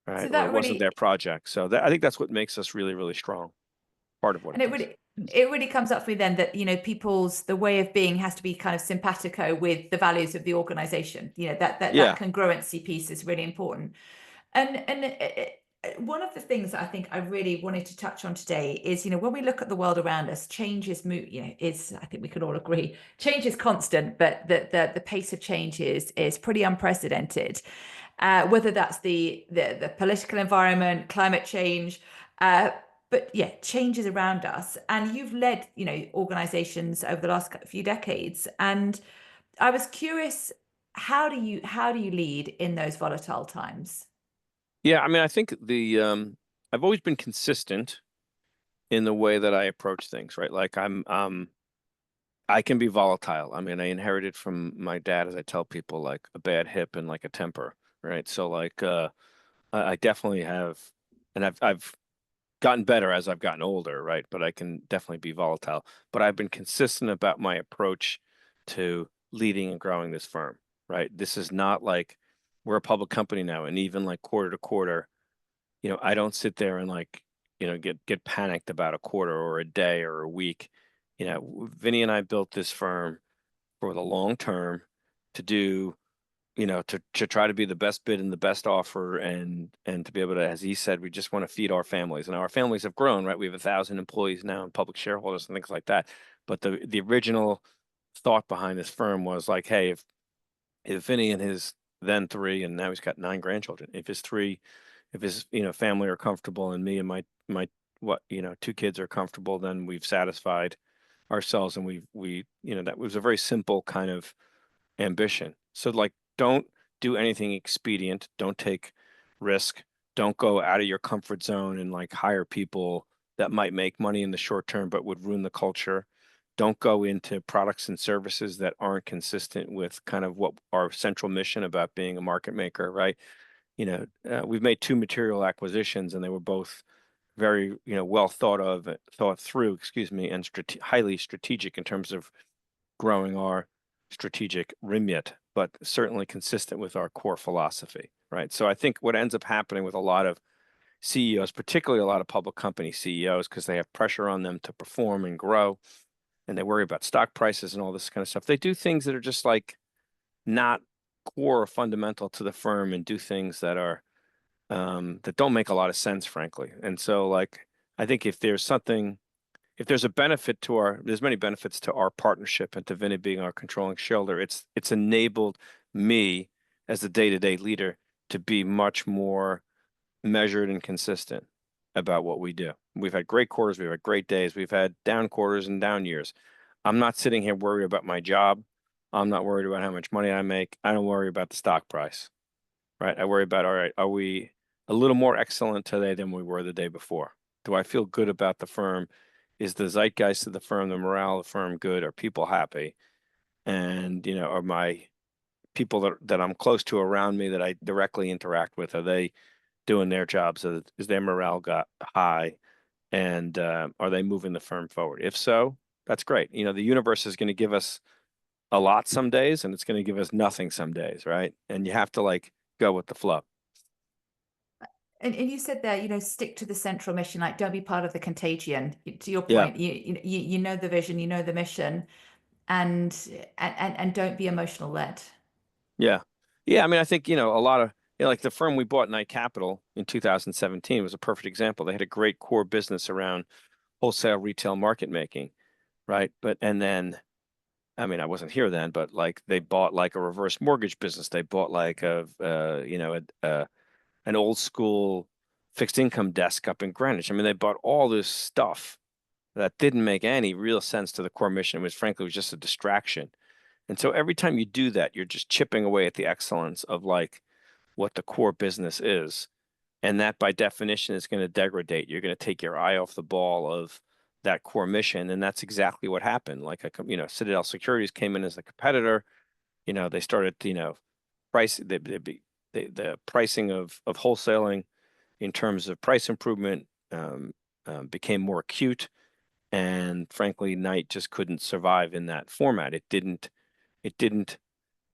So Right. Or it that wasn't their really, project. So I think that's what makes us really, really strong. Part of what and it does. it really comes up for me then that, people's, the way of being has to be kind of simpatico with the values of the organization. That Yeah. congruency piece is really important. And one of the things that I think I really wanted to touch on today is, when we look at the world around us, change is I think we can all agree, change is constant, but the pace of change is pretty unprecedented. Whether that's the political environment, climate change, but yeah, change is around us. And you've led, organizations over the last few decades. And I was curious, how do you lead in those volatile times? Yeah. I mean, I think I've always been consistent in the way that I approach things, right? Like I can be volatile. I mean, I inherited from my dad, as I tell people, like a bad hip and like a temper, right? So like I definitely have, and I've gotten better as I've gotten older, right? But I can definitely be volatile. But I've been consistent about my approach to leading and growing this firm, right? This is not like we're a public company now, and even like quarter to quarter, I don't sit there and like, get panicked about a quarter or a day or a week. Vinnie and I built this firm for the long term to do, to try to be the best bid and the best offer, and to be able to, as he said, we just want to feed our families, and our families have grown, right? We have 1,000 employees now and public shareholders and things like that. But the original thought behind this firm was like, hey, if Vinnie and his then 3, and now he's got 9 grandchildren, if his family are comfortable and me and my 2 kids are comfortable, then we've satisfied ourselves, and we that was a very simple kind of ambition. So like, don't do anything expedient, don't take risk, don't go out of your comfort zone and like hire people that might make money in the short term but would ruin the culture. Don't go into products and services that aren't consistent with kind of what our central mission about being a market maker, right? We've made 2 material acquisitions, and they were both very, well thought through, excuse me, and highly strategic in terms of growing our strategic remit, but certainly consistent with our core philosophy, right? So I think what ends up happening with a lot of CEOs, particularly a lot of public company CEOs, because they have pressure on them to perform and grow, and they worry about stock prices and all this kind of stuff. They do things that are just like, not core or fundamental to the firm and do things that are that don't make a lot of sense, frankly. And so, like, I think if there's a benefit to there's many benefits to our partnership and to Vinnie being our controlling shareholder. It's enabled me as the day-to-day leader to be much more measured and consistent about what we do. We've had great quarters, we've had great days, we've had down quarters and down years. I'm not sitting here worried about my job. I'm not worried about how much money I make. I don't worry about the stock price, right? I worry about, all right, are we a little more excellent today than we were the day before? Do I feel good about the firm? Is the zeitgeist of the firm, the morale of the firm good? Are people happy? And, are my people that I'm close to around me that I directly interact with, are they doing their jobs? Is their morale got high? And are they moving the firm forward? If so, that's great. The universe is going to give us a lot some days, and it's going to give us nothing some days, right? And you have to like go with the flow. And you said there, stick to the central mission, like don't be part of the contagion. To your Yeah. point, you know the vision, you know the mission, and don't be emotional led. Yeah. Yeah. I mean, I think, a lot of, like the firm we bought, Knight Capital, in 2017 was a perfect example. They had a great core business around wholesale retail market making, right? And then, I mean, I wasn't here then, but like they bought like a reverse mortgage business. They bought like an old school fixed income desk up in Greenwich. I mean, they bought all this stuff that didn't make any real sense to the core mission. It was just a distraction. And so every time you do that, you're just chipping away at the excellence of like what the core business is. And that by definition is going to degrade. You're going to take your eye off the ball of that core mission. And that's exactly what happened. Like, Citadel Securities came in as a competitor. They started, price the pricing of wholesaling in terms of price improvement became more acute. And frankly, Knight just couldn't survive in that format. It didn't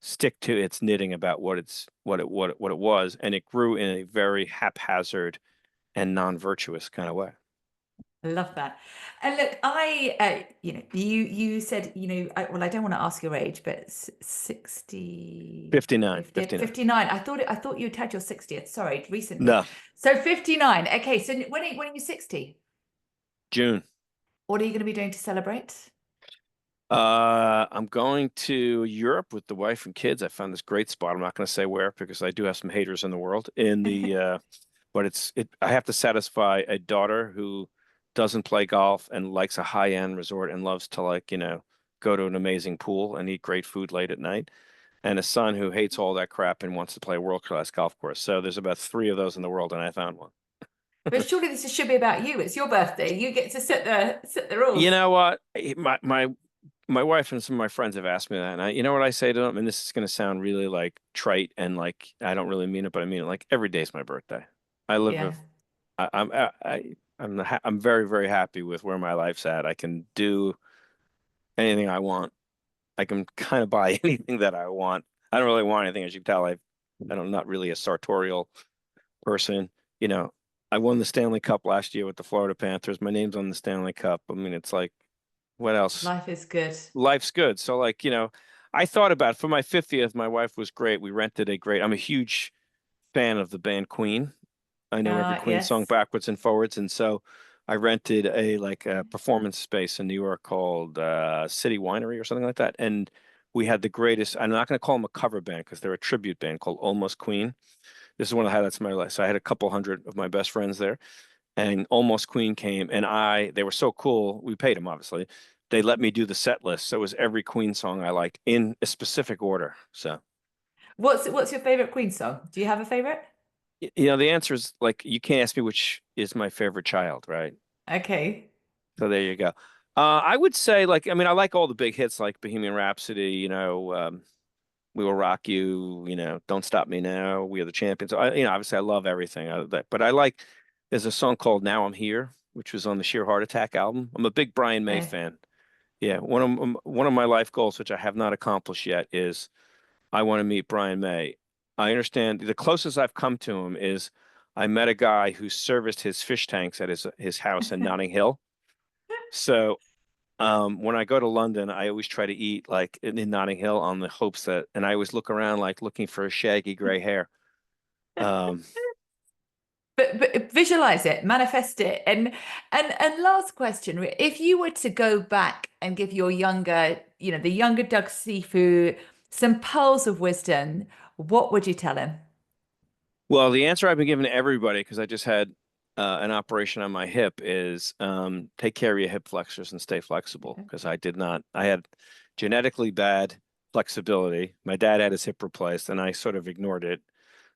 stick to its knitting about what it was, and it grew in a very haphazard and non-virtuous kind of way. I love that. And look, you said, I don't want to ask your age, but 60, 59. 59. I thought you'd had your 60th, sorry, recently. No. So 59. Okay. So when are you 60? June. What are you going to be doing to celebrate? I'm going to Europe with the wife and kids. I found this great spot. I'm not going to say where because I do have some haters in the world but I have to satisfy a daughter who doesn't play golf and likes a high-end resort and loves to go to an amazing pool and eat great food late at night, and a son who hates all that crap and wants to play a world-class golf course. So there's about 3 of those in the world, and I found one. But surely this should be about you. It's your birthday. You get to set the rules. You know what? My wife and some of my friends have asked me that, and you know what I say to them, and this is going to sound really like trite and like I don't really mean it, but I mean it. Like every day's my birthday. I live Yeah. with, I'm very, very happy with where my life's at. I can do anything I want. I can kind of buy anything that I want. I don't really want anything, as you can tell. I'm not really a sartorial person. I won the Stanley Cup last year with the Florida Panthers. My name's on the Stanley Cup. I mean, it's like, what else? Life is good. Life's good. So like, I thought about for my 50th, my wife was great. We rented I'm a huge fan of the band Queen. I know every Queen song backwards and forwards. And so I rented a performance space in New York called City Winery or something like that. And we had the greatest, I'm not going to call them a cover band because they're a tribute band called Almost Queen. This is one of the highlights of my life. So I had a couple hundred of my best friends there. And Almost Queen came, and they were so cool. We paid them, obviously. They let me do the set list. So it was every Queen song I liked in a specific order. So what's your favorite Queen song? Do you have a favorite? the answer is like, you can't ask me which is my favorite child, right? Okay. So there you go. I would say I like all the big hits like Bohemian Rhapsody, We Will Rock You, Don't Stop Me Now, We Are the Champions. Obviously I love everything out of that, but there's a song called Now I'm Here, which was on the Sheer Heart Attack album. I'm a big Brian May fan. Yeah, one of my life goals, which I have not accomplished yet, is I want to meet Brian May. I understand the closest I've come to him is I met a guy who serviced his fish tanks at his house in Notting Hill. So when I go to London, I always try to eat like in Notting Hill on the hopes that, and I always look around like looking for a shaggy gray hair. Um, But visualize it, manifest it. And last question, if you were to go back and give your younger, the younger Doug Cifu some pearls of wisdom, what would you tell him? well, the answer I've been giving to everybody, because I just had an operation on my hip, is take care of your hip flexors and stay flexible. Because I had genetically bad flexibility. My dad had his hip replaced, and I sort of ignored it.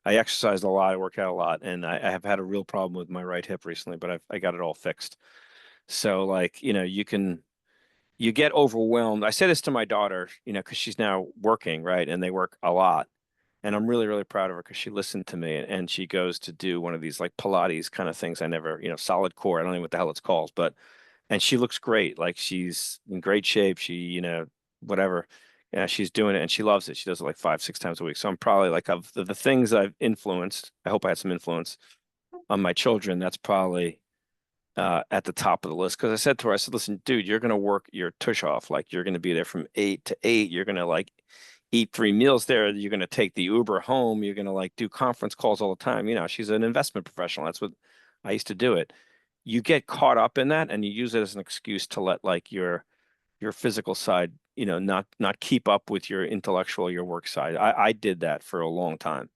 I exercised a lot, I work out a lot, and I have had a real problem with my right hip recently, but I got it all fixed. So like, you get overwhelmed. I say this to my daughter, because she's now working, right? And they work a lot. And I'm really, really proud of her because she listened to me and she goes to do one of these like Pilates kind of things. I never, solid core. I don't know what the hell it's called, but, and she looks great. Like she's in great shape. She, whatever. Yeah, she's doing it and she loves it. She does it like 5, 6 times a week. So I'm probably like, of the things I've influenced, I hope I had some influence on my children. That's probably at the top of the list. Because I said to her, I said, listen, dude, you're going to work your tush off. Like you're going to be there from 8 to 8. You're going to like eat 3 meals there. You're going to take the Uber home. You're going to like do conference calls all the time. She's an investment professional. That's what I used to do it. You get caught up in that and you use it as an excuse to let like your physical side, not keep up with your intellectual, your work side. I did that for a long time.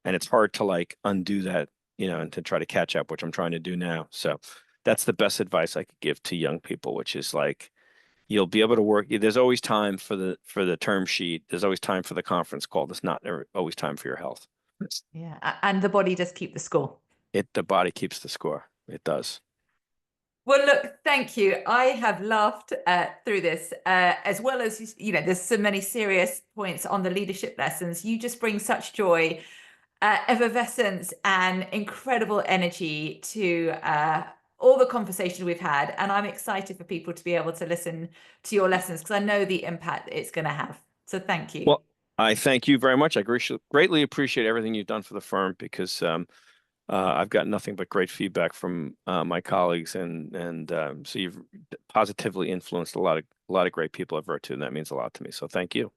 And it's hard to like undo that, and to try to catch up, which I'm trying to do now. So that's the best advice I could give to young people, which is like, you'll be able to work. There's always time for the term sheet. There's always time for the conference call. There's not always time for your health. Yeah, and the body does keep the score. The body keeps the score. It does. Well, look, thank you. I have laughed through this, as well as, there's so many serious points on the leadership lessons. You just bring such joy, effervescence, and incredible energy to all the conversation we've had. And I'm excited for people to be able to listen to your lessons because I know the impact it's going to have. So thank you. Well, I thank you very much. I greatly appreciate everything you've done for the firm because I've got nothing but great feedback from my colleagues, and so you've positively influenced a lot of great people at Virtu, and that means a lot to me. So thank you.